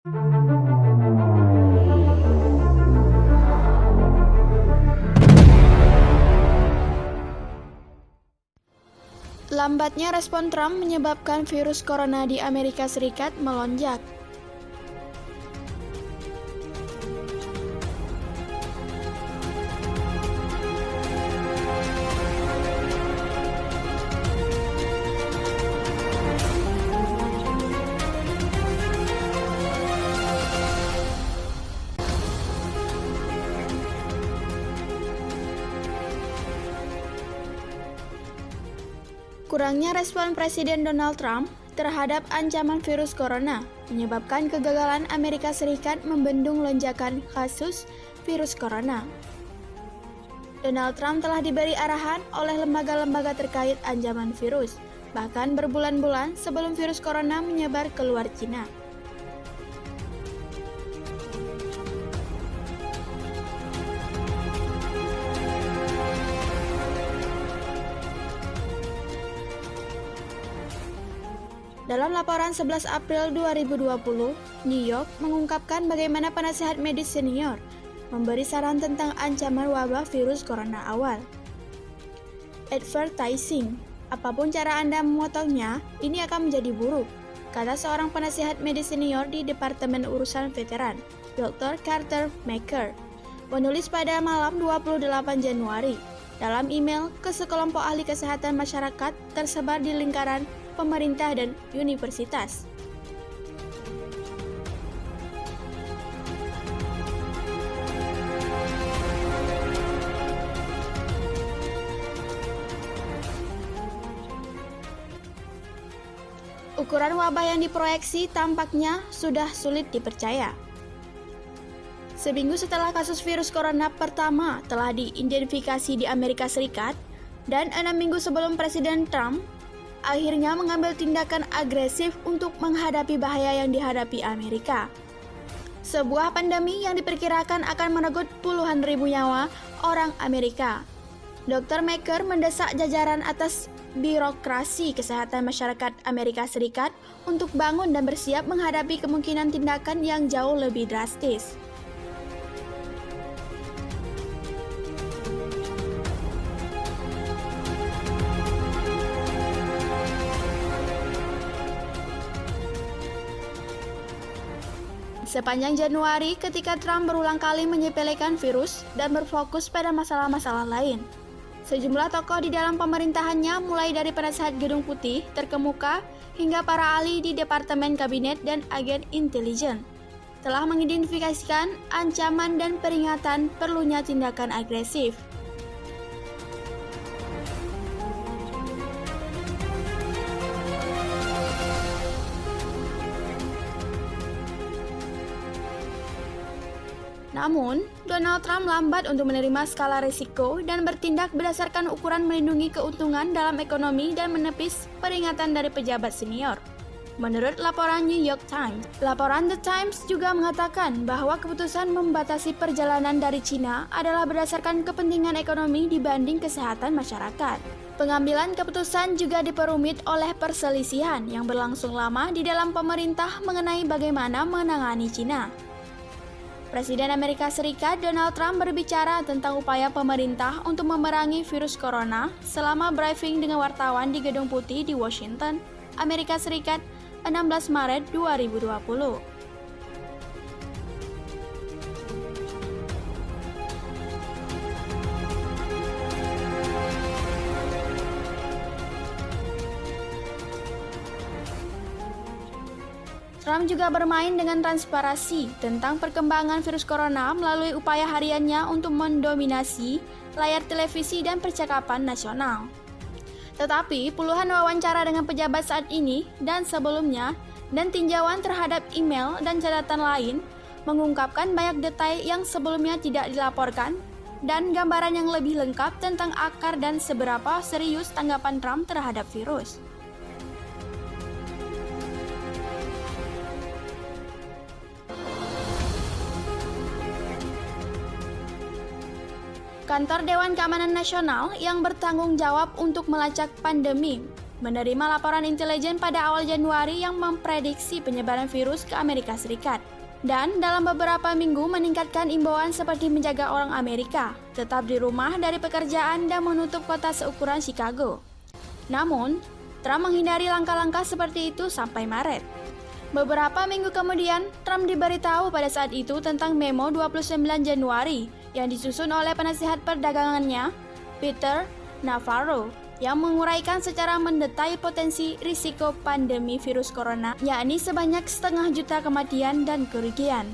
Lambatnya respon Trump menyebabkan virus corona di Amerika Serikat melonjak. Kurangnya respon Presiden Donald Trump terhadap ancaman virus corona menyebabkan kegagalan Amerika Serikat membendung lonjakan kasus virus corona. Donald Trump telah diberi arahan oleh lembaga-lembaga terkait ancaman virus, bahkan berbulan-bulan sebelum virus corona menyebar keluar Cina. Dalam laporan 11 April 2020, New York mengungkapkan bagaimana penasihat medis senior memberi saran tentang ancaman wabah virus corona awal. Advertising, apapun cara Anda memotongnya, ini akan menjadi buruk, kata seorang penasihat medis senior di Departemen Urusan Veteran, Dr. Carter Maker, menulis pada malam 28 Januari dalam email ke sekelompok ahli kesehatan masyarakat tersebar di lingkaran pemerintah dan universitas. Ukuran wabah yang diproyeksi tampaknya sudah sulit dipercaya. Seminggu setelah kasus virus corona pertama telah diidentifikasi di Amerika Serikat, dan 6 minggu sebelum Presiden Trump akhirnya mengambil tindakan agresif untuk menghadapi bahaya yang dihadapi Amerika. Sebuah pandemi yang diperkirakan akan merenggut puluhan ribu nyawa orang Amerika. Dr. Maker mendesak jajaran atas birokrasi kesehatan masyarakat Amerika Serikat untuk bangun dan bersiap menghadapi kemungkinan tindakan yang jauh lebih drastis. Sepanjang Januari, ketika Trump berulang kali menyepelekan virus dan berfokus pada masalah-masalah lain, sejumlah tokoh di dalam pemerintahannya, mulai dari penasihat Gedung Putih terkemuka hingga para ahli di Departemen Kabinet dan agen intelijen, telah mengidentifikasikan ancaman dan peringatan perlunya tindakan agresif. Namun, Donald Trump lambat untuk menerima skala risiko dan bertindak berdasarkan ukuran melindungi keuntungan dalam ekonomi dan menepis peringatan dari pejabat senior. Menurut laporan New York Times, laporan The Times juga mengatakan bahwa keputusan membatasi perjalanan dari Cina adalah berdasarkan kepentingan ekonomi dibanding kesehatan masyarakat. Pengambilan keputusan juga diperumit oleh perselisihan yang berlangsung lama di dalam pemerintah mengenai bagaimana menangani Cina. Presiden Amerika Serikat Donald Trump berbicara tentang upaya pemerintah untuk memerangi virus corona selama briefing dengan wartawan di Gedung Putih di Washington, Amerika Serikat, 16 Maret 2020. Trump juga bermain dengan transparansi tentang perkembangan virus corona melalui upaya hariannya untuk mendominasi layar televisi dan percakapan nasional. Tetapi, puluhan wawancara dengan pejabat saat ini dan sebelumnya dan tinjauan terhadap email dan catatan lain mengungkapkan banyak detail yang sebelumnya tidak dilaporkan dan gambaran yang lebih lengkap tentang akar dan seberapa serius tanggapan Trump terhadap virus. Kantor Dewan Keamanan Nasional yang bertanggung jawab untuk melacak pandemi menerima laporan intelijen pada awal Januari yang memprediksi penyebaran virus ke Amerika Serikat. Dan dalam beberapa minggu meningkatkan imbauan seperti menjaga orang Amerika, tetap di rumah dari pekerjaan dan menutup kota seukuran Chicago. Namun, Trump menghindari langkah-langkah seperti itu sampai Maret. Beberapa minggu kemudian, Trump diberitahu pada saat itu tentang memo 29 Januari yang disusun oleh penasihat perdagangannya, Peter Navarro, yang menguraikan secara mendetail potensi risiko pandemi virus corona, yakni sebanyak 500.000 kematian dan kerugian.